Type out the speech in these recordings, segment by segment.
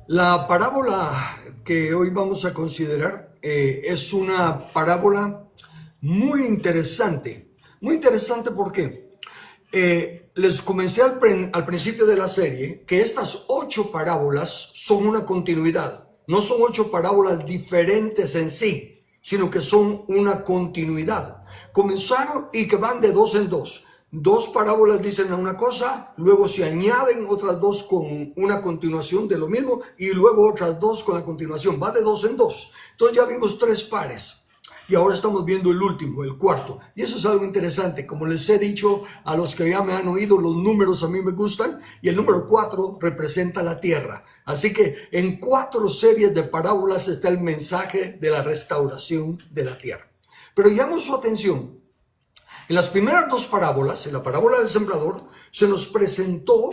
La parábola que hoy vamos a considerar es una parábola muy interesante. Muy interesante porque les comencé al principio de la serie que estas 8 parábolas son una continuidad. No son 8 parábolas diferentes en sí, sino que son una continuidad. Comenzaron y que van de dos en dos. 2 parábolas dicen una cosa, luego se añaden otras 2 con una continuación de lo mismo y luego otras 2 con la continuación. Va de 2 en 2. Entonces ya vimos 3 pares. Y ahora estamos viendo el último, el cuarto. Y eso es algo interesante. Como les he dicho a los que ya me han oído, los números a mí me gustan. Y el número 4 representa la tierra. Así que en 4 series de parábolas está el mensaje de la restauración de la tierra. Pero llamo su atención. En las primeras 2 parábolas, en la parábola del sembrador, se nos presentó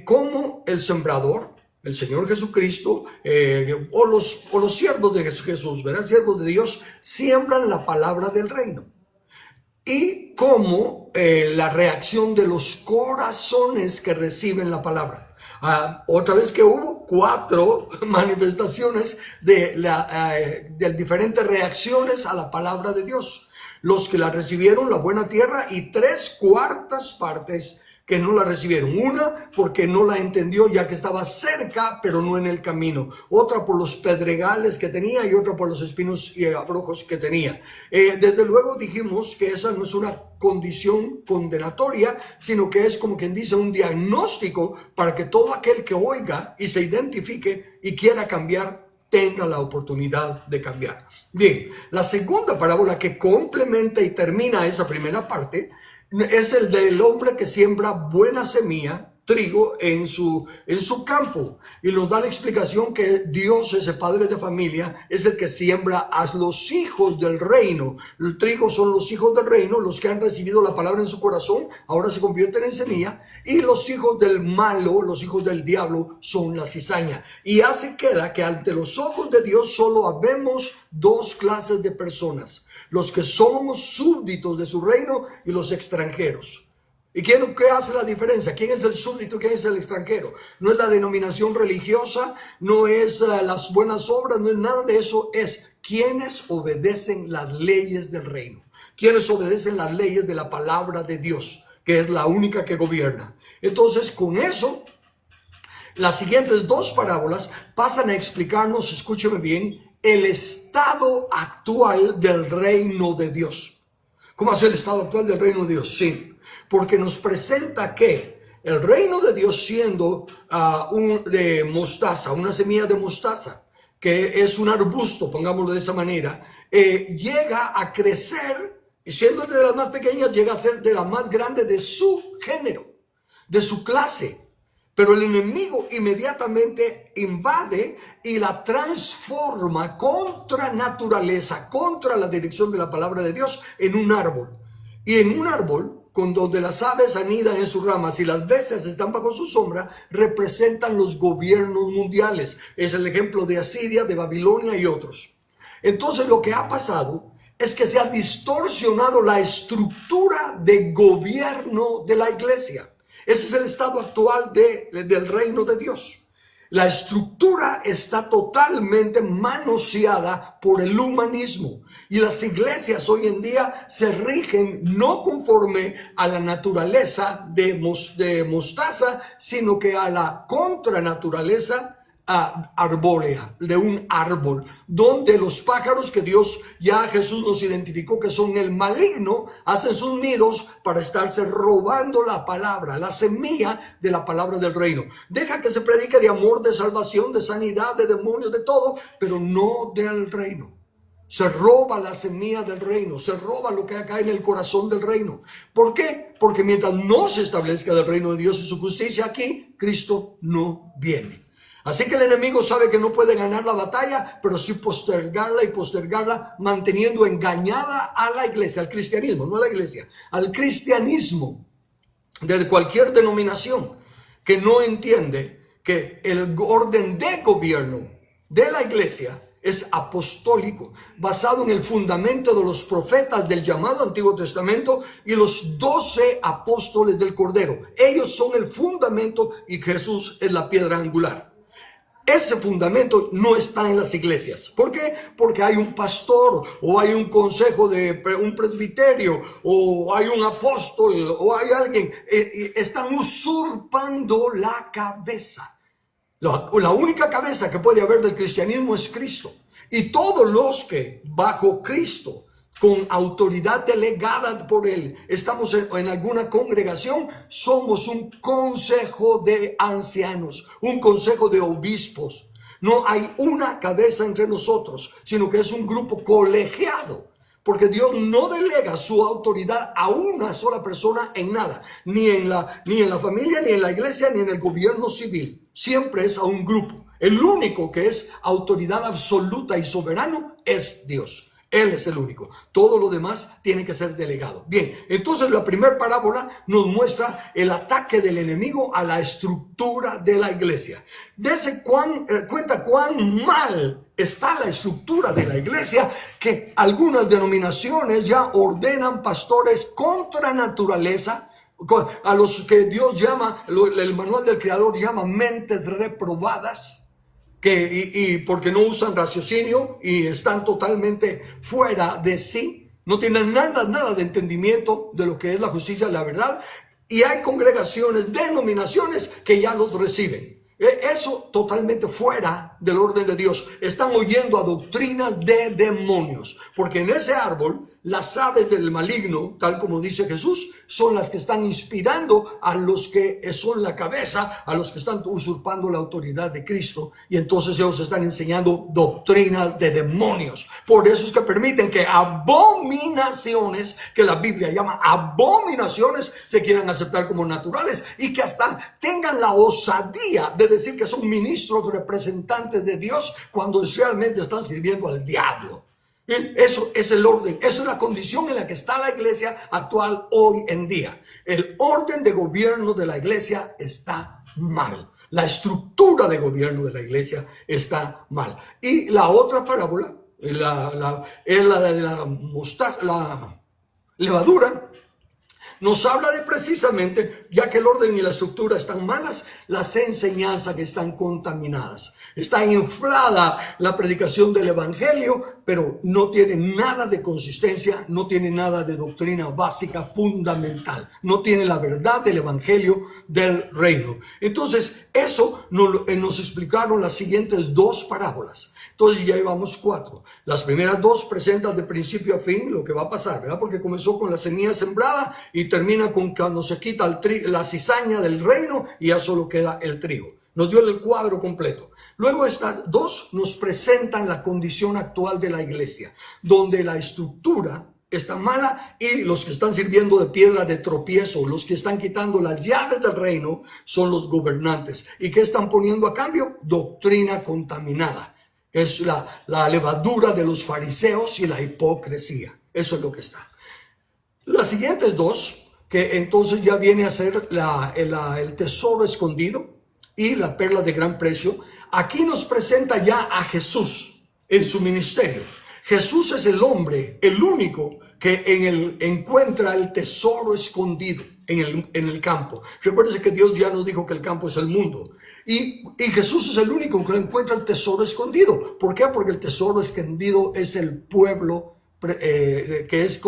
cómo el sembrador, el Señor Jesucristo, o los siervos de Jesús, ¿verdad? Siervos de Dios, siembran la palabra del reino. Y cómo la reacción de los corazones que reciben la palabra. Otra vez que hubo 4 manifestaciones de diferentes reacciones a la palabra de Dios. Los que la recibieron, la buena tierra, y 3/4 partes que no la recibieron. Una porque no la entendió, ya que estaba cerca, pero no en el camino. Otra por los pedregales que tenía y otra por los espinos y abrojos que tenía. Desde luego dijimos que esa no es una condición condenatoria, sino que es como quien dice un diagnóstico para que todo aquel que oiga y se identifique y quiera cambiar, tenga la oportunidad de cambiar. Bien, la segunda parábola que complementa y termina esa primera parte es el del hombre que siembra buena semilla, trigo, en su campo. Y nos da la explicación que Dios, ese padre de familia, es el que siembra a los hijos del reino. El trigo son los hijos del reino, los que han recibido la palabra en su corazón, ahora se convierten en semilla. Y los hijos del malo, los hijos del diablo, son la cizaña. Y así queda que ante los ojos de Dios solo habemos 2 clases de personas: los que somos súbditos de su reino y los extranjeros. ¿Y qué hace la diferencia? ¿Quién es el súbdito? ¿Quién es el extranjero? No es la denominación religiosa, no es las buenas obras, no es nada de eso. Es quienes obedecen las leyes del reino, quienes obedecen las leyes de la palabra de Dios, que es la única que gobierna. Entonces, con eso, las siguientes 2 parábolas pasan a explicarnos, escúcheme bien, el estado actual del reino de Dios. ¿Cómo hace el estado actual del reino de Dios? Sí, porque nos presenta que el reino de Dios, siendo de mostaza, una semilla de mostaza, que es un arbusto, pongámoslo de esa manera, llega a crecer, y siendo de las más pequeñas, llega a ser de la más grande de su género, de su clase. Pero el enemigo inmediatamente invade y la transforma contra naturaleza, contra la dirección de la palabra de Dios, en un árbol. Y en un árbol, con donde las aves anidan en sus ramas y las bestias están bajo su sombra, representan los gobiernos mundiales. Es el ejemplo de Asiria, de Babilonia y otros. Entonces lo que ha pasado es que se ha distorsionado la estructura de gobierno de la iglesia. Ese es el estado actual del reino de Dios. La estructura está totalmente manoseada por el humanismo. Y las iglesias hoy en día se rigen no conforme a la naturaleza de mostaza, sino que a la contranaturaleza arbórea, de un árbol, donde los pájaros que Jesús nos identificó que son el maligno, hacen sus nidos para estarse robando la palabra, la semilla de la palabra del reino. Deja que se predique de amor, de salvación, de sanidad, de demonios, de todo, pero no del reino. Se roba la semilla del reino, se roba lo que hay acá en el corazón del reino. ¿Por qué? Porque mientras no se establezca el reino de Dios y su justicia aquí, Cristo no viene. Así que el enemigo sabe que no puede ganar la batalla, pero sí postergarla y postergarla, manteniendo engañada a la iglesia, al cristianismo, no a la iglesia, al cristianismo de cualquier denominación que no entiende que el orden de gobierno de la iglesia es apostólico, basado en el fundamento de los profetas del llamado Antiguo Testamento y los 12 apóstoles del Cordero. Ellos son el fundamento y Jesús es la piedra angular. Ese fundamento no está en las iglesias. ¿Por qué? Porque hay un pastor, o hay un consejo de un presbiterio, o hay un apóstol, o hay alguien. Están usurpando la cabeza. La única cabeza que puede haber del cristianismo es Cristo. Y todos los que bajo Cristo, con autoridad delegada por Él, estamos en alguna congregación, somos un consejo de ancianos, un consejo de obispos. No hay una cabeza entre nosotros, sino que es un grupo colegiado. Porque Dios no delega su autoridad a una sola persona en nada, ni en la familia, ni en la iglesia, ni en el gobierno civil. Siempre es a un grupo. El único que es autoridad absoluta y soberano es Dios. Él es el único. Todo lo demás tiene que ser delegado. Bien, entonces la primera parábola nos muestra el ataque del enemigo a la estructura de la iglesia. Dese cuenta cuán mal está la estructura de la iglesia, que algunas denominaciones ya ordenan pastores contra naturaleza, a los que Dios llama, el manual del Creador llama mentes reprobadas. Y porque no usan raciocinio y están totalmente fuera de sí, no tienen nada de entendimiento de lo que es la justicia y la verdad, y hay congregaciones, denominaciones que ya los reciben. Eso totalmente fuera del orden de Dios. Están oyendo a doctrinas de demonios, porque en ese árbol las aves del maligno, tal como dice Jesús, son las que están inspirando a los que son la cabeza, a los que están usurpando la autoridad de Cristo, y entonces ellos están enseñando doctrinas de demonios. Por eso es que permiten que abominaciones, que la Biblia llama abominaciones, se quieran aceptar como naturales, y que hasta tengan la osadía de decir que son ministros representantes de Dios cuando realmente están sirviendo al diablo. Eso es el orden, eso es la condición en la que está la iglesia actual hoy en día. El orden de gobierno de la iglesia está mal. La estructura de gobierno de la iglesia está mal. Y la otra parábola es la de la mostaza, la levadura. Nos habla de precisamente, ya que el orden y la estructura están malas, las enseñanzas que están contaminadas. Está inflada la predicación del evangelio, pero no tiene nada de consistencia, no tiene nada de doctrina básica fundamental. No tiene la verdad del evangelio del reino. Entonces, eso nos explicaron las siguientes dos parábolas. Entonces ya llevamos 4. Las primeras 2 presentan de principio a fin lo que va a pasar, ¿verdad? Porque comenzó con la semilla sembrada y termina con cuando se quita la cizaña del reino y ya solo queda el trigo. Nos dio el cuadro completo. Luego estas 2 nos presentan la condición actual de la iglesia, donde la estructura está mala y los que están sirviendo de piedra de tropiezo, los que están quitando las llaves del reino, son los gobernantes. ¿Y qué están poniendo a cambio? Doctrina contaminada. Es la levadura de los fariseos y la hipocresía. Eso es lo que está. Las siguientes 2, que entonces ya viene a ser el tesoro escondido y la perla de gran precio. Aquí nos presenta ya a Jesús en su ministerio. Jesús es el hombre, el único que encuentra el tesoro escondido en el campo. Recuérdense que Dios ya nos dijo que el campo es el mundo. Y Jesús es el único que encuentra el tesoro escondido. ¿Por qué? Porque el tesoro escondido es el pueblo, que es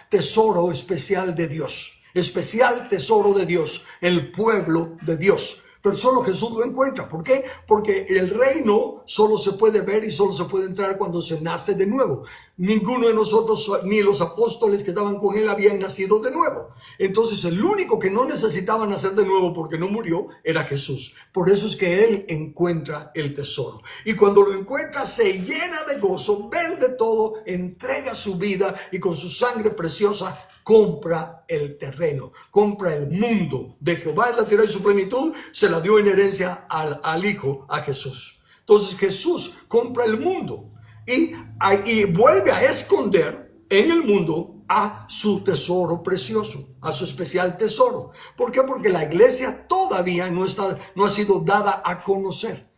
tesoro especial de Dios. Especial tesoro de Dios, el pueblo de Dios. Pero solo Jesús lo encuentra. ¿Por qué? Porque el reino solo se puede ver y solo se puede entrar cuando se nace de nuevo. Ninguno de nosotros, ni los apóstoles que estaban con él, habían nacido de nuevo. Entonces el único que no necesitaba nacer de nuevo porque no murió era Jesús. Por eso es que él encuentra el tesoro. Y cuando lo encuentra se llena de gozo, vende todo, entrega su vida y con su sangre preciosa compra el terreno, compra el mundo. De Jehová es la tierra y su plenitud, se la dio en herencia al Hijo, a Jesús. Entonces Jesús compra el mundo y vuelve a esconder en el mundo a su tesoro precioso, a su especial tesoro. ¿Por qué? Porque la iglesia todavía no ha sido dada a conocer.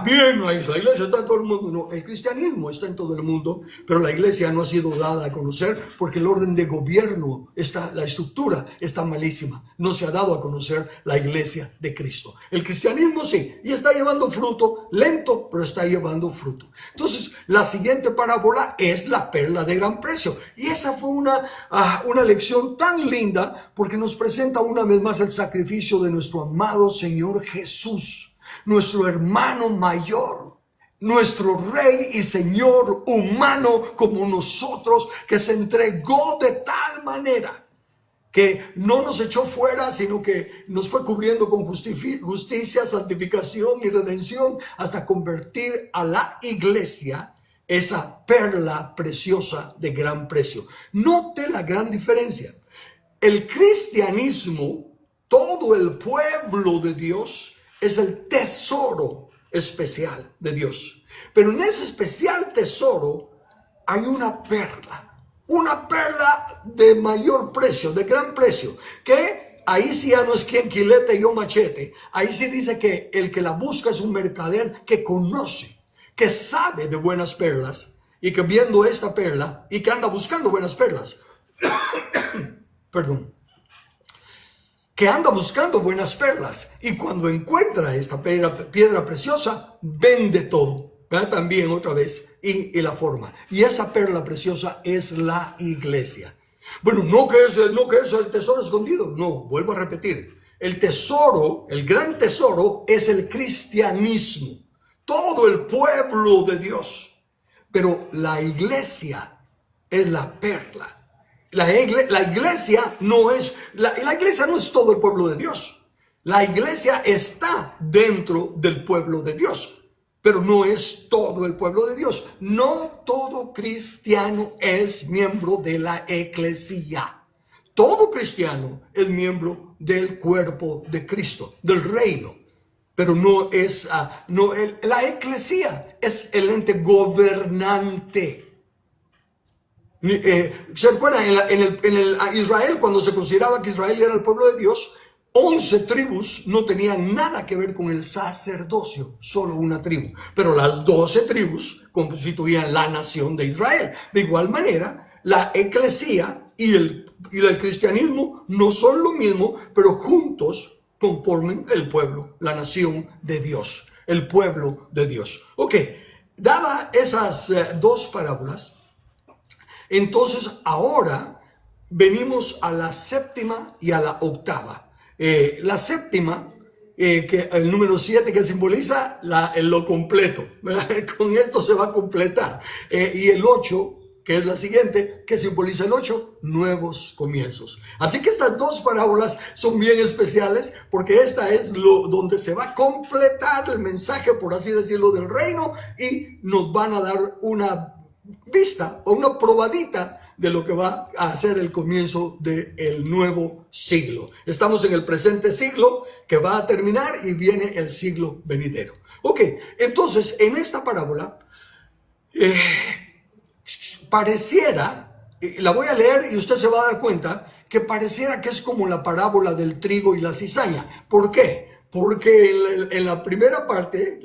Bien, la iglesia está en todo el mundo. No, el cristianismo está en todo el mundo, pero la iglesia no ha sido dada a conocer porque el orden de gobierno la estructura está malísima. No se ha dado a conocer la iglesia de Cristo. El cristianismo sí, y está llevando fruto, lento, pero está llevando fruto. Entonces, la siguiente parábola es la perla de gran precio. Y esa fue una lección tan linda porque nos presenta una vez más el sacrificio de nuestro amado Señor Jesús, nuestro hermano mayor, nuestro Rey y Señor humano como nosotros, que se entregó de tal manera que no nos echó fuera, sino que nos fue cubriendo con justicia, santificación y redención hasta convertir a la iglesia, esa perla preciosa de gran precio. Note la gran diferencia. El cristianismo, todo el pueblo de Dios, es el tesoro especial de Dios. Pero en ese especial tesoro hay una perla de mayor precio, de gran precio, que ahí sí ya no es quien quilete y yo machete. Ahí sí dice que el que la busca es un mercader que conoce, que sabe de buenas perlas, y que viendo esta perla y que anda buscando buenas perlas, perdón, que anda buscando buenas perlas, y cuando encuentra esta piedra preciosa, vende todo. ¿Verdad? También otra vez, y la forma. Y esa perla preciosa es la iglesia. Bueno, no que es el tesoro escondido. No, vuelvo a repetir. El tesoro, el gran tesoro, es el cristianismo. Todo el pueblo de Dios. Pero la iglesia es la perla. La iglesia no es todo el pueblo de Dios. La iglesia está dentro del pueblo de Dios, pero no es todo el pueblo de Dios. No todo cristiano es miembro de la eclesía. Todo cristiano es miembro del cuerpo de Cristo, del reino. Pero no es, la eclesía es el ente gobernante. ¿Se acuerdan? En Israel, cuando se consideraba que Israel era el pueblo de Dios, 11 tribus no tenían nada que ver con el sacerdocio, solo una tribu. Pero las 12 tribus constituían la nación de Israel. De igual manera, la eclesía y el cristianismo no son lo mismo, pero juntos conforman el pueblo, la nación de Dios, el pueblo de Dios. Ok, dadas esas dos parábolas, entonces ahora venimos a la séptima y a la octava. La séptima, que el número 7, que simboliza lo completo, ¿verdad? Con esto se va a completar. Y el 8, que es la siguiente, que simboliza el 8, nuevos comienzos. Así que estas dos parábolas son bien especiales, porque esta es donde se va a completar el mensaje, por así decirlo, del reino, y nos van a dar una vista o una probadita de lo que va a ser el comienzo del nuevo siglo. Estamos en el presente siglo que va a terminar y viene el siglo venidero. Ok, entonces en esta parábola pareciera, la voy a leer y usted se va a dar cuenta que pareciera que es como la parábola del trigo y la cizaña. ¿Por qué? Porque en la primera parte,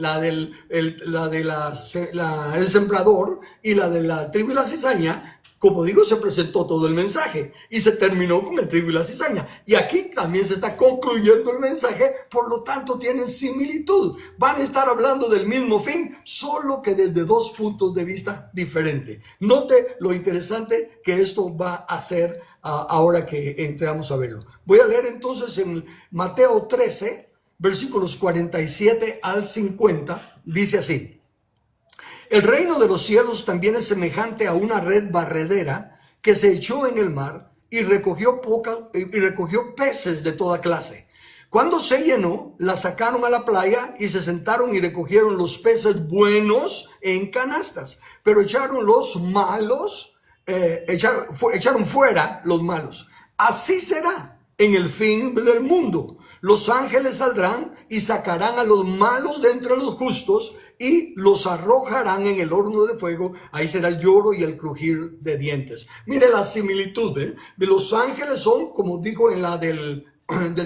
el sembrador y la de la trigo y la cizaña, como digo, se presentó todo el mensaje y se terminó con el trigo y la cizaña. Y aquí también se está concluyendo el mensaje, por lo tanto tienen similitud. Van a estar hablando del mismo fin, solo que desde dos puntos de vista diferentes. Note lo interesante que esto va a ser ahora que entramos a verlo. Voy a leer entonces en Mateo 13, versículos 47 al 50, dice así: el reino de los cielos también es semejante a una red barredera que se echó en el mar y recogió peces de toda clase. Cuando se llenó, la sacaron a la playa y se sentaron y recogieron los peces buenos en canastas, pero echaron los malos, echaron fuera los malos. Así será en el fin del mundo. Los ángeles saldrán y sacarán a los malos de entre los justos y los arrojarán en el horno de fuego. Ahí será el lloro y el crujir de dientes. Mire la similitud, de los ángeles son, como dijo en la del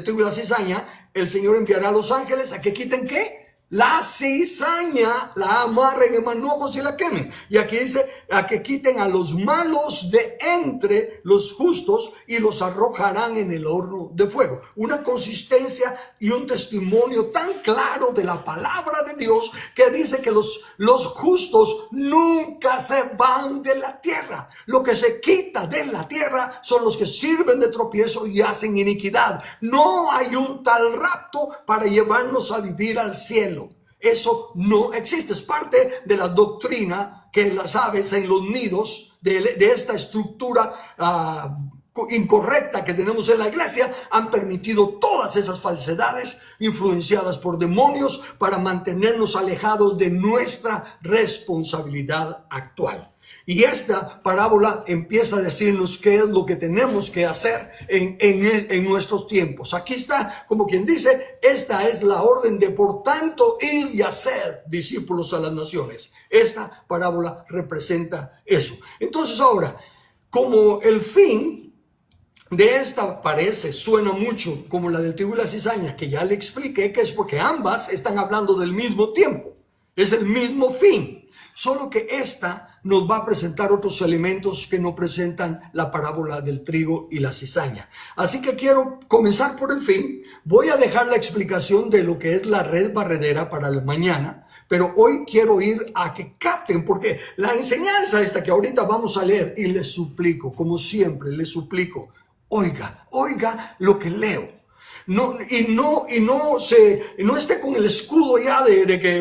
trigo y la cizaña, el Señor enviará a los ángeles a que quiten ¿qué? la cizaña la amarren en manojos y la quemen. Y aquí dice, a que quiten a los malos de entre los justos y los arrojarán en el horno de fuego. Una consistencia y un testimonio tan claro de la palabra de Dios, que dice que los justos nunca se van de la tierra. Lo que se quita de la tierra son los que sirven de tropiezo y hacen iniquidad. No hay un tal rapto para llevarnos a vivir al cielo. Eso no existe. Es parte de la doctrina que las aves en los nidos de esta estructura incorrecta que tenemos en la iglesia han permitido todas esas falsedades influenciadas por demonios para mantenernos alejados de nuestra responsabilidad actual. Y esta parábola empieza a decirnos qué es lo que tenemos que hacer en nuestros tiempos. Aquí está, como quien dice, esta es la orden de por tanto id y hacer discípulos a las naciones. Esta parábola representa eso. Entonces ahora, como el fin de esta suena mucho como la del trigo y la cizaña, que ya le expliqué, que es porque ambas están hablando del mismo tiempo. Es el mismo fin. Solo que esta nos va a presentar otros elementos que no presentan la parábola del trigo y la cizaña. Así que quiero comenzar por el fin. Voy a dejar la explicación de lo que es la red barredera para el mañana, pero hoy quiero ir a que capten, porque la enseñanza esta que ahorita vamos a leer, y les suplico, como siempre, les suplico, oiga lo que leo. No esté con el escudo ya de que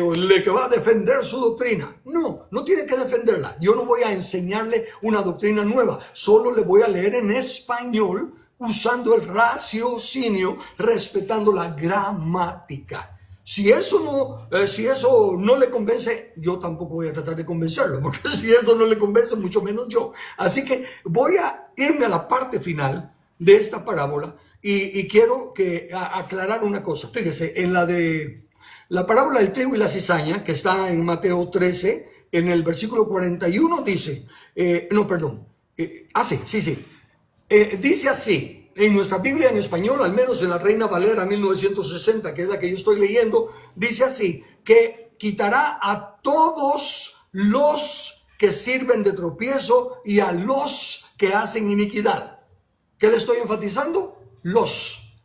va a defender su doctrina. No tiene que defenderla. Yo no voy a enseñarle una doctrina nueva. Solo le voy a leer en español, usando el raciocinio, respetando la gramática. Si eso no le convence, yo tampoco voy a tratar de convencerlo, porque si eso no le convence, mucho menos yo. Así que voy a irme a la parte final de esta parábola. Y quiero aclarar una cosa. Fíjese, en la parábola del trigo y la cizaña, que está en Mateo 13, en el versículo 41 dice, dice así, en nuestra Biblia en español, al menos en la Reina Valera 1960, que es la que yo estoy leyendo, dice así, que quitará a todos los que sirven de tropiezo y a los que hacen iniquidad. ¿Qué le estoy enfatizando? Los.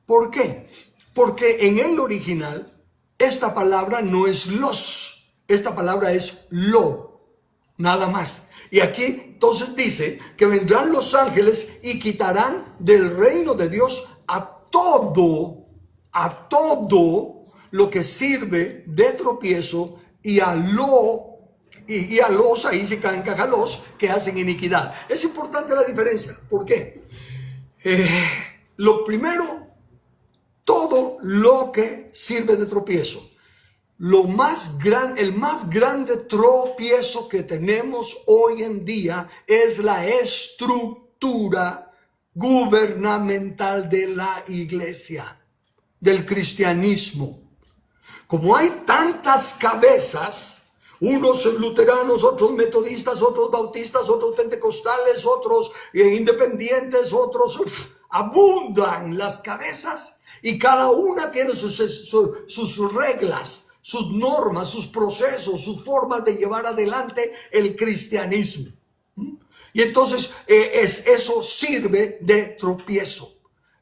¿Por qué? Porque en el original esta palabra no es los, esta palabra es lo, nada más. Y aquí entonces dice que vendrán los ángeles y quitarán del reino de Dios a todo lo que sirve de tropiezo y a los, ahí se encaja los que hacen iniquidad. Es importante la diferencia. ¿Por qué? Lo primero, todo lo que sirve de tropiezo. El más grande tropiezo que tenemos hoy en día es la estructura gubernamental de la iglesia, del cristianismo. Como hay tantas cabezas, unos luteranos, otros metodistas, otros bautistas, otros pentecostales, otros independientes, otros, abundan las cabezas y cada una tiene sus reglas, sus normas, sus procesos, sus formas de llevar adelante el cristianismo. Y entonces eso sirve de tropiezo.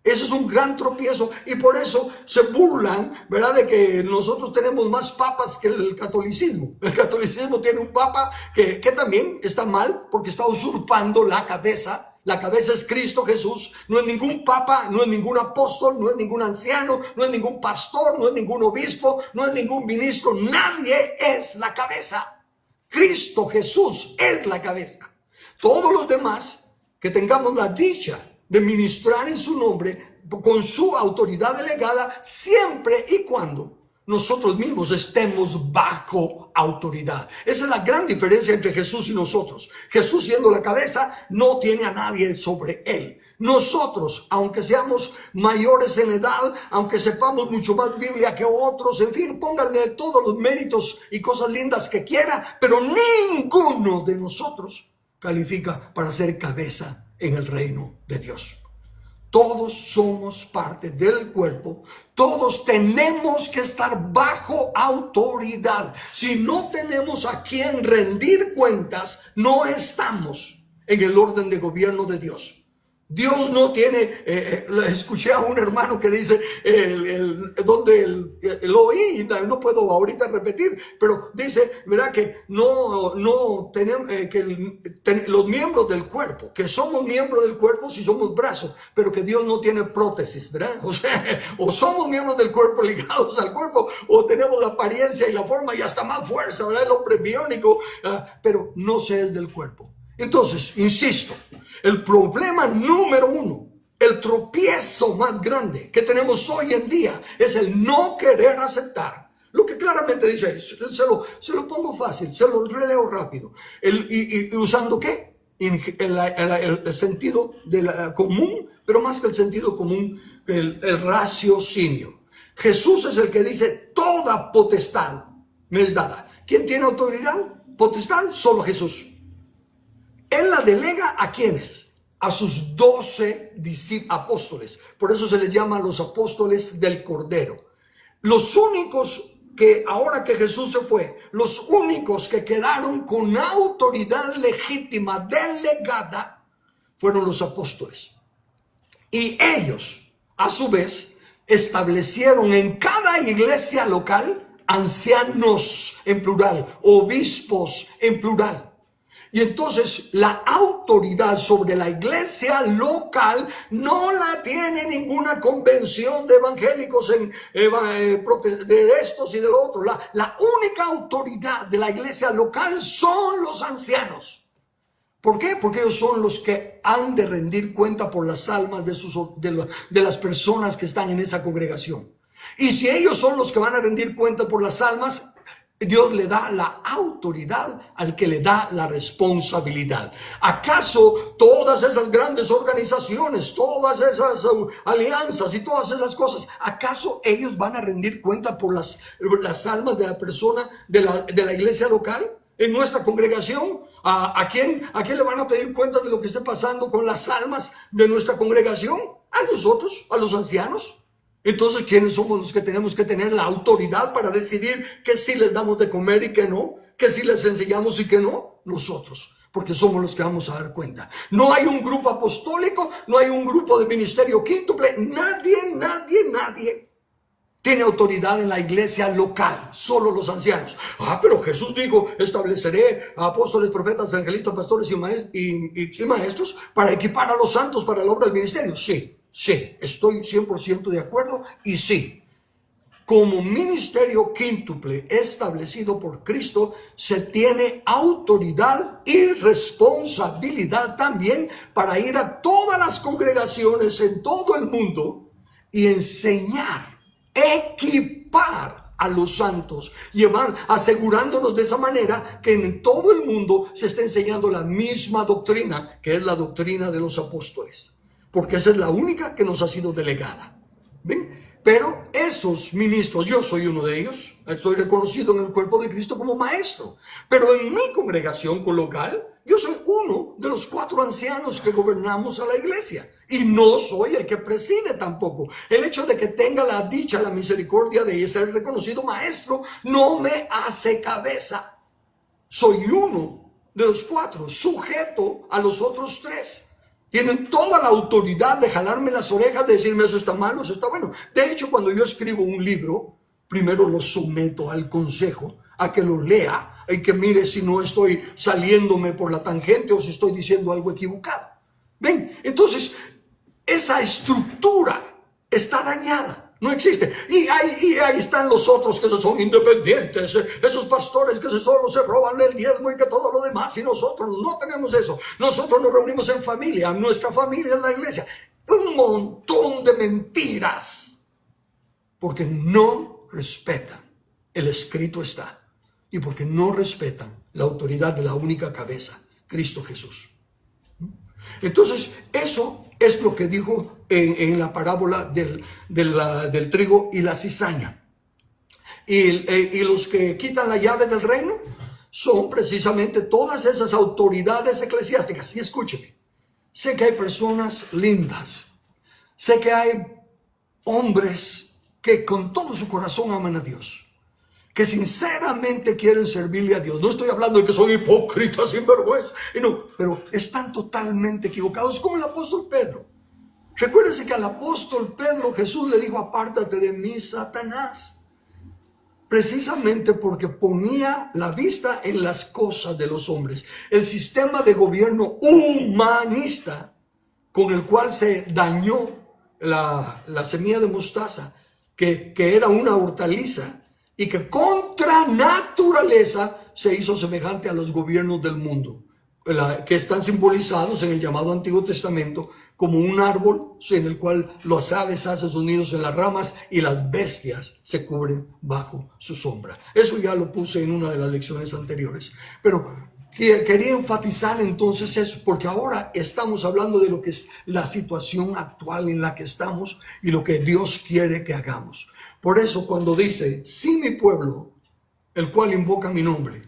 Ese es un gran tropiezo y por eso se burlan, ¿verdad?, de que nosotros tenemos más papas que el catolicismo. El catolicismo tiene un papa que también está mal porque está usurpando la cabeza. La cabeza es Cristo Jesús. No es ningún papa, no es ningún apóstol, no es ningún anciano, no es ningún pastor, no es ningún obispo, no es ningún ministro. Nadie es la cabeza. Cristo Jesús es la cabeza. Todos los demás que tengamos la dicha de ministrar en su nombre, con su autoridad delegada, siempre y cuando nosotros mismos estemos bajo autoridad. Esa es la gran diferencia entre Jesús y nosotros. Jesús, siendo la cabeza, no tiene a nadie sobre él. Nosotros, aunque seamos mayores en edad, aunque sepamos mucho más Biblia que otros, en fin, pónganle todos los méritos y cosas lindas que quiera, pero ninguno de nosotros califica para ser cabeza en el reino de Dios. Todos somos parte del cuerpo. Todos tenemos que estar bajo autoridad. Si no tenemos a quien rendir cuentas, no estamos en el orden de gobierno de Dios. Dios no tiene, escuché a un hermano que dice, lo oí, no puedo ahorita repetir, pero dice, ¿verdad? Que no tenemos, los miembros del cuerpo, que somos miembros del cuerpo si somos brazos, pero que Dios no tiene prótesis, ¿verdad? O sea, o somos miembros del cuerpo ligados al cuerpo, o tenemos la apariencia y la forma y hasta más fuerza, ¿verdad? El hombre biónico, pero no se es del cuerpo. Entonces, insisto, el problema número uno, el tropiezo más grande que tenemos hoy en día es el no querer aceptar. Lo que claramente dice, se lo pongo fácil, se lo releo rápido. Y usando ¿qué? El sentido común, pero más que el sentido común, el raciocinio. Jesús es el que dice, toda potestad me es dada. ¿Quién tiene autoridad? Potestad, solo Jesús. Él la delega ¿a quiénes? A sus 12 apóstoles. Por eso se les llama los apóstoles del Cordero. Los únicos que, ahora que Jesús se fue, los únicos que quedaron con autoridad legítima, delegada, fueron los apóstoles. Y ellos, a su vez, establecieron en cada iglesia local ancianos en plural, obispos en plural. Y entonces la autoridad sobre la iglesia local no la tiene ninguna convención de evangélicos de estos y del otro. La única autoridad de la iglesia local son los ancianos. ¿Por qué? Porque ellos son los que han de rendir cuenta por las almas de las personas que están en esa congregación. Y si ellos son los que van a rendir cuenta por las almas, Dios le da la autoridad al que le da la responsabilidad. ¿Acaso todas esas grandes organizaciones, todas esas alianzas y todas esas cosas, acaso ellos van a rendir cuenta por las almas de la persona de la iglesia local, en nuestra congregación? ¿A quién le van a pedir cuenta de lo que esté pasando con las almas de nuestra congregación? A nosotros, a los ancianos. Entonces, ¿quiénes somos los que tenemos que tener la autoridad para decidir que sí les damos de comer y que no? Que sí les enseñamos y que no. Nosotros, porque somos los que vamos a dar cuenta. No hay un grupo apostólico, no hay un grupo de ministerio quíntuple. Nadie tiene autoridad en la iglesia local, solo los ancianos. Pero Jesús dijo, estableceré a apóstoles, profetas, evangelistas, pastores y maestros para equipar a los santos para la obra del ministerio. Sí, estoy 100% de acuerdo y sí. Como ministerio quíntuple establecido por Cristo, se tiene autoridad y responsabilidad también para ir a todas las congregaciones en todo el mundo y enseñar, equipar a los santos, asegurándonos de esa manera que en todo el mundo se está enseñando la misma doctrina, que es la doctrina de los apóstoles. Porque esa es la única que nos ha sido delegada. ¿Ven? Pero esos ministros, yo soy uno de ellos, soy reconocido en el cuerpo de Cristo como maestro. Pero en mi congregación local, yo soy uno de los 4 ancianos que gobernamos a la iglesia. Y no soy el que preside tampoco. El hecho de que tenga la dicha, la misericordia de ser reconocido maestro, no me hace cabeza. Soy uno de los 4, sujeto a los otros 3. Tienen toda la autoridad de jalarme las orejas, de decirme eso está malo, eso está bueno. De hecho, cuando yo escribo un libro, primero lo someto al consejo, a que lo lea y que mire si no estoy saliéndome por la tangente o si estoy diciendo algo equivocado. ¿Ven? Entonces, esa estructura está dañada. No existe. Y ahí están los otros que son independientes, esos pastores que solo se roban el diezmo y que todo lo demás, y nosotros no tenemos eso. Nosotros nos reunimos en familia, nuestra familia es la iglesia. Un montón de mentiras, porque no respetan el escrito está, y porque no respetan la autoridad de la única cabeza, Cristo Jesús. Entonces, eso es lo que dijo en la parábola del trigo y la cizaña. Y los que quitan la llave del reino son precisamente todas esas autoridades eclesiásticas. Y escúcheme, sé que hay personas lindas, Sé que hay hombres que con todo su corazón aman a Dios, que sinceramente quieren servirle a Dios. No estoy hablando de que son hipócritas, sinvergüenza, no, pero están totalmente equivocados, como el apóstol Pedro. Recuérdense que al apóstol Pedro Jesús le dijo: apártate de mí, Satanás. Precisamente porque ponía la vista en las cosas de los hombres. El sistema de gobierno humanista con el cual se dañó la semilla de mostaza, que era una hortaliza, y que contra naturaleza se hizo semejante a los gobiernos del mundo, que están simbolizados en el llamado Antiguo Testamento como un árbol en el cual las aves hacen sus nidos en las ramas y las bestias se cubren bajo su sombra. Eso ya lo puse en una de las lecciones anteriores, pero quería enfatizar entonces eso, porque ahora estamos hablando de lo que es la situación actual en la que estamos y lo que Dios quiere que hagamos. Por eso cuando dice: si mi pueblo, el cual invoca mi nombre,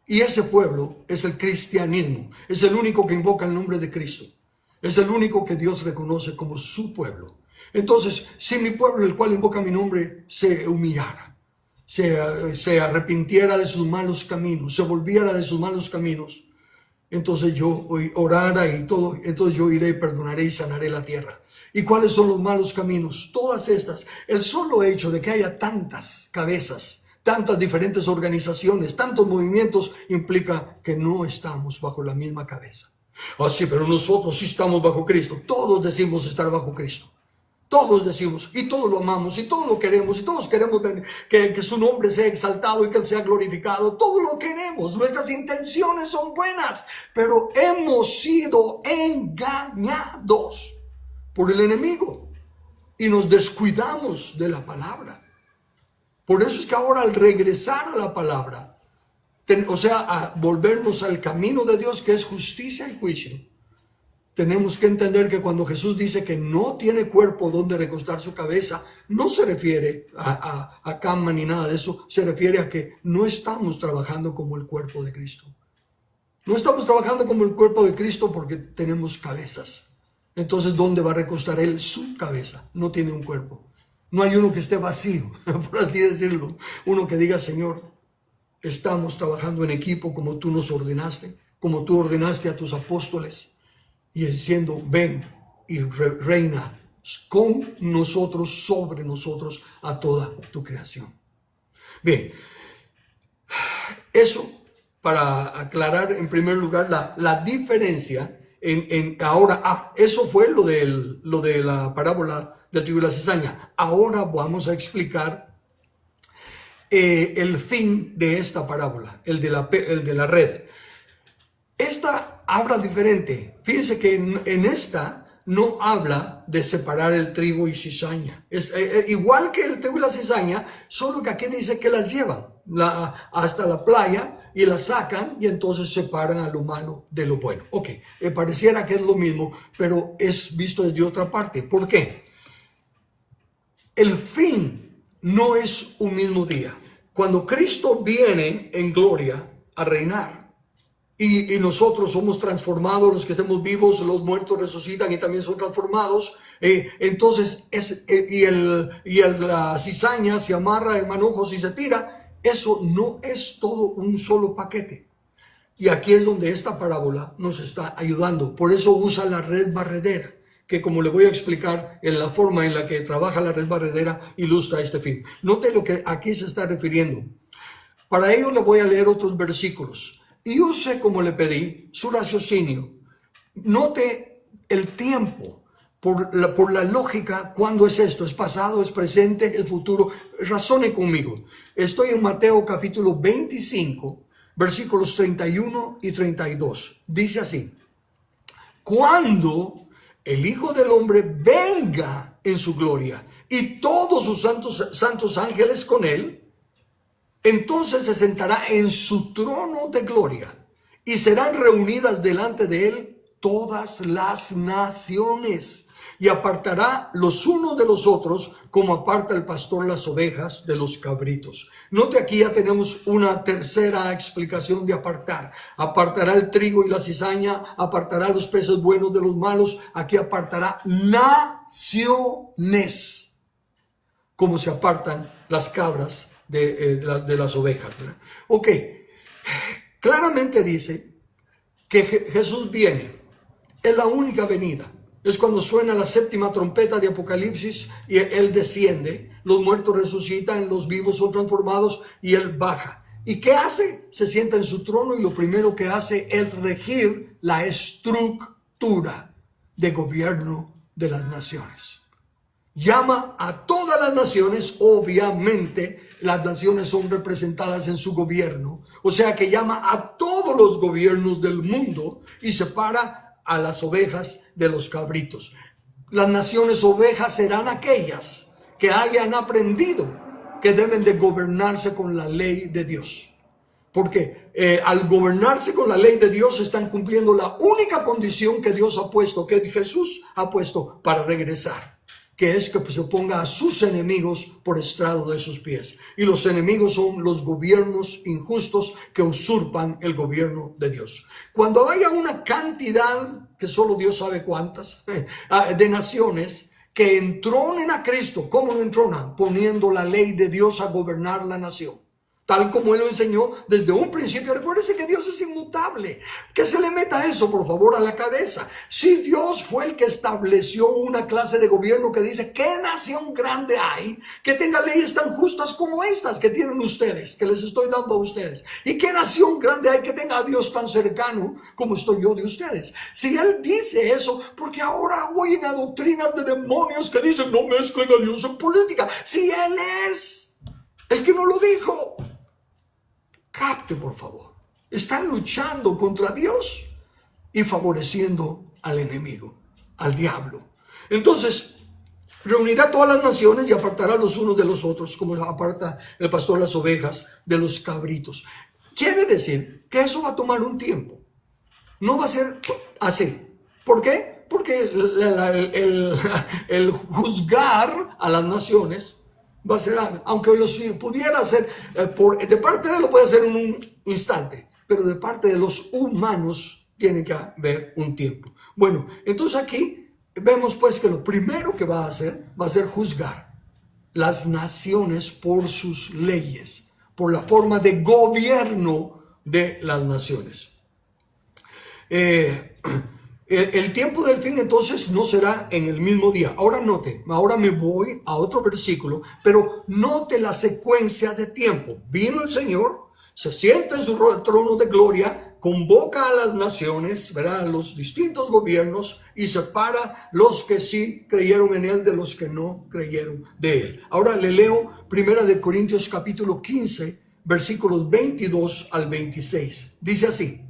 y ese pueblo es el cristianismo, es el único que invoca el nombre de Cristo, es el único que Dios reconoce como su pueblo. Entonces, si mi pueblo, el cual invoca mi nombre, se humillara, se arrepintiera de sus malos caminos, se volviera de sus malos caminos, entonces yo orara y todo, entonces yo iré, perdonaré y sanaré la tierra. ¿Y cuáles son los malos caminos? Todas estas. El solo hecho de que haya tantas cabezas, tantas diferentes organizaciones, tantos movimientos, implica que no estamos bajo la misma cabeza. Ah, sí, pero nosotros sí estamos bajo Cristo. Todos decimos estar bajo Cristo. Todos decimos, y todos lo amamos, y todos lo queremos, y todos queremos que su nombre sea exaltado y que Él sea glorificado. Todos lo queremos, nuestras intenciones son buenas, pero hemos sido engañados por el enemigo y nos descuidamos de la palabra. Por eso es que ahora, al regresar a la palabra, o sea, a volvernos al camino de Dios, que es justicia y juicio, tenemos que entender que cuando Jesús dice que no tiene cuerpo donde recostar su cabeza, no se refiere a cama ni nada de eso, se refiere a que no estamos trabajando como el cuerpo de Cristo. No estamos trabajando como el cuerpo de Cristo porque tenemos cabezas. Entonces, ¿dónde va a recostar Él su cabeza? No tiene un cuerpo. No hay uno que esté vacío, por así decirlo. Uno que diga: Señor, estamos trabajando en equipo como tú nos ordenaste, como tú ordenaste a tus apóstoles, y diciendo: ven y reina con nosotros, sobre nosotros, a toda tu creación. Bien, eso para aclarar en primer lugar la diferencia ahora. Eso fue lo de la parábola del trigo y la cizaña. Ahora vamos a explicar el fin de esta parábola, el de la red. Esta habla diferente. Fíjense que en esta no habla de separar el trigo y cizaña. Es igual que el trigo y la cizaña, solo que aquí dice que las llevan hasta la playa y las sacan, y entonces separan a lo malo de lo bueno. Ok, pareciera que es lo mismo, pero es visto desde otra parte. ¿Por qué? El fin no es un mismo día. Cuando Cristo viene en gloria a reinar, y nosotros somos transformados, los que estemos vivos, los muertos resucitan y también son transformados. Entonces, la cizaña se amarra en manojos y se tira. Eso no es todo un solo paquete. Y aquí es donde esta parábola nos está ayudando. Por eso usa la red barredera, que, como le voy a explicar, en la forma en la que trabaja la red barredera, ilustra este fin. Note lo que aquí se está refiriendo. Para ello le voy a leer otros versículos. Y use, como le pedí, su raciocinio. Note el tiempo, por la lógica. ¿Cuándo es esto? ¿Es pasado? ¿Es presente? ¿Es futuro? Razone conmigo. Estoy en Mateo capítulo 25, versículos 31 y 32. Dice así: cuando el Hijo del Hombre venga en su gloria y todos sus santos ángeles con él, entonces se sentará en su trono de gloria y serán reunidas delante de él todas las naciones, y apartará los unos de los otros como aparta el pastor las ovejas de los cabritos. Note, aquí ya tenemos una tercera explicación de apartar. Apartará el trigo y la cizaña, apartará los peces buenos de los malos. Aquí apartará naciones, como se apartan las cabras de las ovejas, ¿verdad? Ok, claramente dice que Jesús viene. Es la única venida. Es cuando suena la séptima trompeta de Apocalipsis y Él desciende. Los muertos resucitan, los vivos son transformados y Él baja. ¿Y qué hace? Se sienta en su trono y lo primero que hace es regir la estructura de gobierno de las naciones. Llama a todas las naciones, obviamente las naciones son representadas en su gobierno, o sea que llama a todos los gobiernos del mundo y separa a las ovejas de los cabritos. Las naciones ovejas serán aquellas que hayan aprendido que deben de gobernarse con la ley de Dios. Porque al gobernarse con la ley de Dios están cumpliendo la única condición que Dios ha puesto, que Jesús ha puesto para regresar, que es que se ponga a sus enemigos por estrado de sus pies. Y los enemigos son los gobiernos injustos que usurpan el gobierno de Dios. Cuando haya una cantidad, que solo Dios sabe cuántas, de naciones que entronen a Cristo, ¿cómo lo entronan? Poniendo la ley de Dios a gobernar la nación, tal como Él lo enseñó desde un principio. Recuérdese que Dios es inmutable. Que se le meta eso, por favor, a la cabeza. Si Dios fue el que estableció una clase de gobierno que dice, ¿qué nación grande hay que tenga leyes tan justas como estas que tienen ustedes, que les estoy dando a ustedes? ¿Y qué nación grande hay que tenga a Dios tan cercano como estoy yo de ustedes? Si Él dice eso, porque ahora oyen a doctrinas de demonios que dicen, no mezclen a Dios en política. Si Él es el que no lo dijo. Capte, por favor. Están luchando contra Dios y favoreciendo al enemigo, al diablo. Entonces, reunirá todas las naciones y apartará los unos de los otros, como aparta el pastor las ovejas de los cabritos. Quiere decir que eso va a tomar un tiempo. No va a ser así. ¿Por qué? Porque el juzgar a las naciones va a ser, aunque lo pudiera hacer de parte de él, lo puede hacer en un instante, pero de parte de los humanos tiene que haber un tiempo. Bueno, entonces aquí vemos pues que lo primero que va a ser juzgar las naciones por sus leyes, por la forma de gobierno de las naciones. El tiempo del fin entonces no será en el mismo día. Ahora note, ahora me voy a otro versículo, pero note la secuencia de tiempo. Vino el Señor, se sienta en su trono de gloria, convoca a las naciones, ¿verdad?, los distintos gobiernos, y separa los que sí creyeron en Él de los que no creyeron de Él. Ahora le leo 1 Corintios capítulo 15, versículos 22 al 26. Dice así: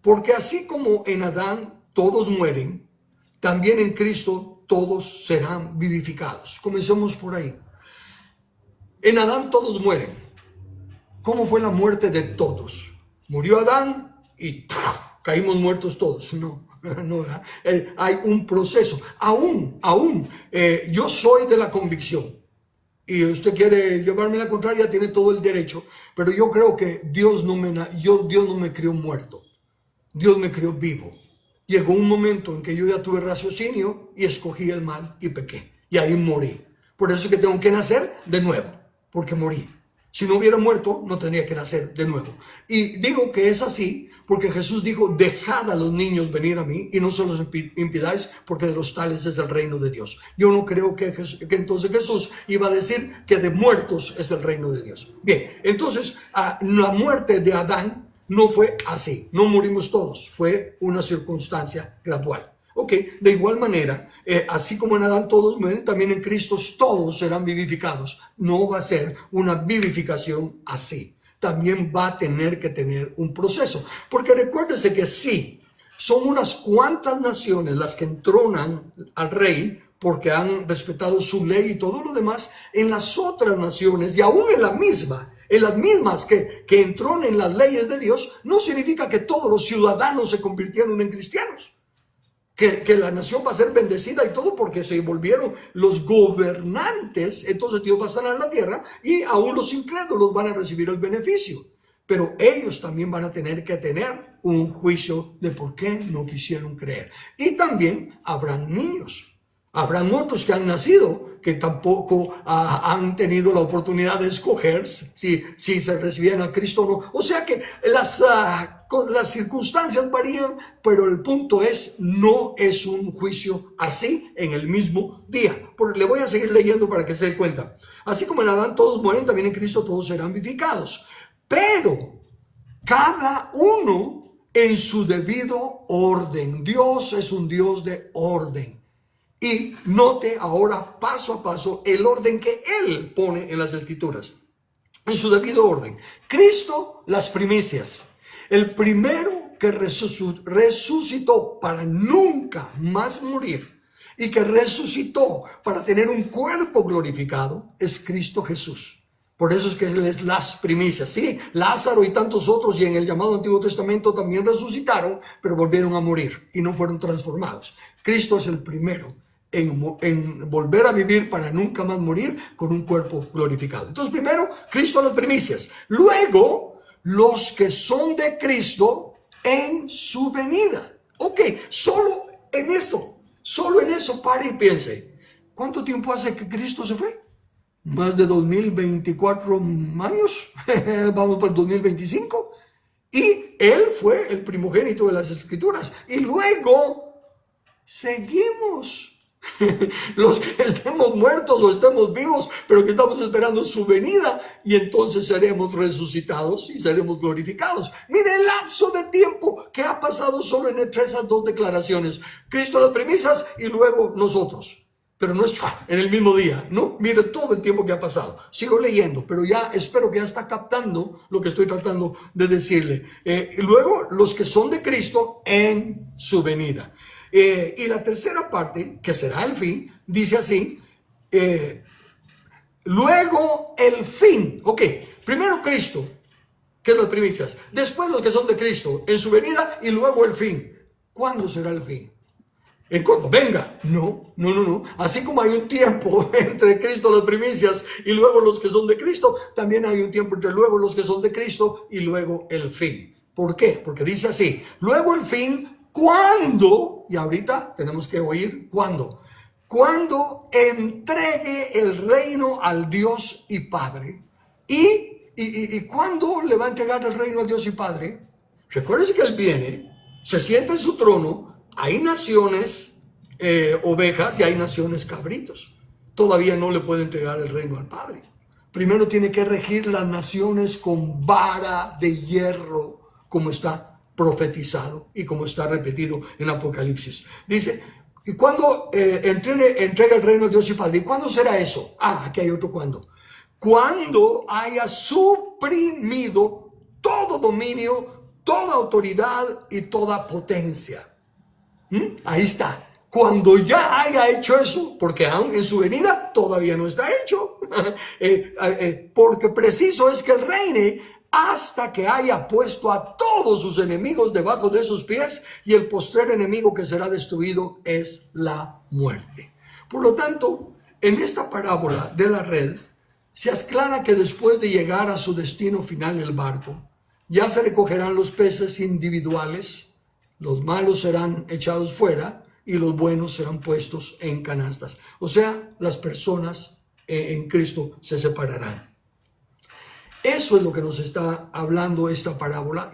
porque así como en Adán todos mueren, también en Cristo todos serán vivificados. Comencemos por ahí. En Adán todos mueren. ¿Cómo fue la muerte de todos? Murió Adán y caímos muertos todos. No, hay un proceso. Aún, yo soy de la convicción, y usted quiere llevarme la contraria, tiene todo el derecho, pero yo creo que Dios no me crió muerto. Dios me crió vivo. Llegó un momento en que yo ya tuve raciocinio y escogí el mal y pequé. Y ahí morí. Por eso es que tengo que nacer de nuevo, porque morí. Si no hubiera muerto, no tendría que nacer de nuevo. Y digo que es así porque Jesús dijo, dejad a los niños venir a mí y no se los impidáis, porque de los tales es el reino de Dios. Yo no creo que entonces Jesús iba a decir que de muertos es el reino de Dios. Bien, entonces la muerte de Adán no fue así, no morimos todos, fue una circunstancia gradual. Ok, de igual manera, así como en Adán todos mueren, también en Cristo todos serán vivificados. No va a ser una vivificación así. También va a tener que tener un proceso. Porque recuérdese que sí, son unas cuantas naciones las que entronan al rey porque han respetado su ley y todo lo demás. En las otras naciones, y aún en las mismas que entronen las leyes de Dios, no significa que todos los ciudadanos se convirtieron en cristianos. que la nación va a ser bendecida y todo porque se volvieron los gobernantes. Entonces Dios va a sanar la tierra y aún los incrédulos van a recibir el beneficio. Pero ellos también van a tener que tener un juicio de por qué no quisieron creer. Y también habrán niños. Habrán otros que han nacido que tampoco han tenido la oportunidad de escoger si se recibían a Cristo o no. O sea que las circunstancias varían, pero el punto es, no es un juicio así en el mismo día. Le voy a seguir leyendo para que se dé cuenta. Así como en Adán todos mueren, también en Cristo todos serán vivificados. Pero cada uno en su debido orden. Dios es un Dios de orden. Y note ahora paso a paso el orden que Él pone en las Escrituras, en su debido orden. Cristo, las primicias. El primero que resucitó para nunca más morir y que resucitó para tener un cuerpo glorificado es Cristo Jesús. Por eso es que Él es las primicias. Sí, Lázaro y tantos otros y en el llamado Antiguo Testamento también resucitaron, pero volvieron a morir y no fueron transformados. Cristo es el primero en volver a vivir para nunca más morir con un cuerpo glorificado. Entonces, primero, Cristo las primicias. Luego, los que son de Cristo en su venida. Ok, solo en eso pare y piense. ¿Cuánto tiempo hace que Cristo se fue? Más de 2024 años. Vamos para el 2025. Y Él fue el primogénito de las Escrituras. Y luego seguimos. Los que estemos muertos o estemos vivos, pero que estamos esperando su venida, y entonces seremos resucitados y seremos glorificados. Mire el lapso de tiempo que ha pasado solo entre esas dos declaraciones: Cristo las premisas y luego nosotros. Pero no es en el mismo día, ¿no? Mire todo el tiempo que ha pasado. Sigo leyendo, pero ya espero que ya está captando lo que estoy tratando de decirle. Y luego, los que son de Cristo en su venida. Y la tercera parte, que será el fin, dice así, luego el fin. Ok, primero Cristo, que es las primicias. Después los que son de Cristo en su venida y luego el fin. ¿Cuándo será el fin? ¿En cuándo? Venga. No. Así como hay un tiempo entre Cristo las primicias y luego los que son de Cristo, también hay un tiempo entre luego los que son de Cristo y luego el fin. ¿Por qué? Porque dice así, luego el fin, ¿cuándo? Y ahorita tenemos que oír ¿cuándo? Cuando entregue el reino al Dios y Padre. ¿Y cuándo le va a entregar el reino al Dios y Padre? Recuérdense que Él viene, se sienta en su trono. Hay naciones ovejas y hay naciones cabritos. Todavía no le puede entregar el reino al Padre. Primero tiene que regir las naciones con vara de hierro, como está profetizado y como está repetido en Apocalipsis. Dice, ¿y cuándo entrega el reino al Dios y Padre? ¿Y cuándo será eso? Aquí hay otro cuándo. Cuando haya suprimido todo dominio, toda autoridad y toda potencia. Ahí está. Cuando ya haya hecho eso, porque aún en su venida todavía no está hecho, porque preciso es que Él reine hasta que haya puesto a todos sus enemigos debajo de sus pies, y el postrer enemigo que será destruido es la muerte. Por lo tanto, en esta parábola de la red, se aclara que después de llegar a su destino final, el barco, ya se recogerán los peces individuales. Los malos serán echados fuera y los buenos serán puestos en canastas. O sea, las personas en Cristo se separarán. Eso es lo que nos está hablando esta parábola.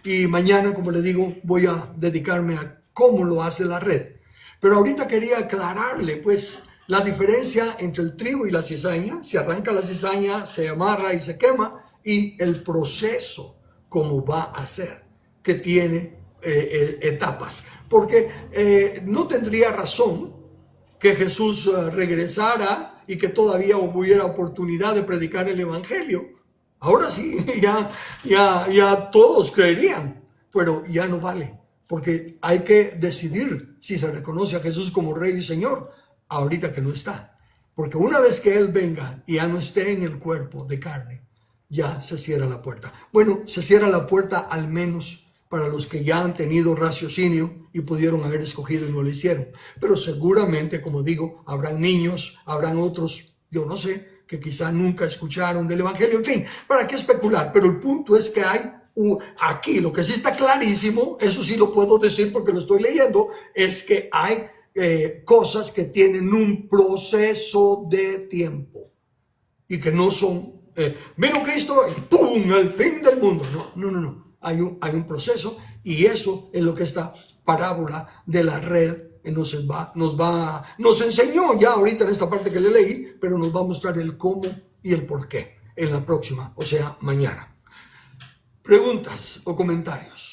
Y mañana, como le digo, voy a dedicarme a cómo lo hace la red. Pero ahorita quería aclararle, pues, la diferencia entre el trigo y la cizaña. Se arranca la cizaña, se amarra y se quema. Y el proceso, cómo va a ser, que tiene etapas, porque no tendría razón que Jesús regresara y que todavía hubiera oportunidad de predicar el evangelio. Ahora sí, ya todos creerían, pero ya no vale, porque hay que decidir si se reconoce a Jesús como Rey y Señor ahorita que no está, porque una vez que Él venga y ya no esté en el cuerpo de carne, ya se cierra la puerta. Bueno, se cierra la puerta al menos para los que ya han tenido raciocinio y pudieron haber escogido y no lo hicieron. Pero seguramente, como digo, habrán niños, habrán otros, yo no sé, que quizá nunca escucharon del Evangelio. En fin, ¿para qué especular? Pero el punto es que hay aquí, lo que sí está clarísimo, eso sí lo puedo decir porque lo estoy leyendo, es que hay cosas que tienen un proceso de tiempo y que no son, vino Cristo y ¡pum!, el fin del mundo. No. Hay un proceso, y eso es lo que esta parábola de la red nos enseñó ya ahorita en esta parte que le leí, pero nos va a mostrar el cómo y el por qué en la próxima, o sea, mañana. ¿Preguntas o comentarios?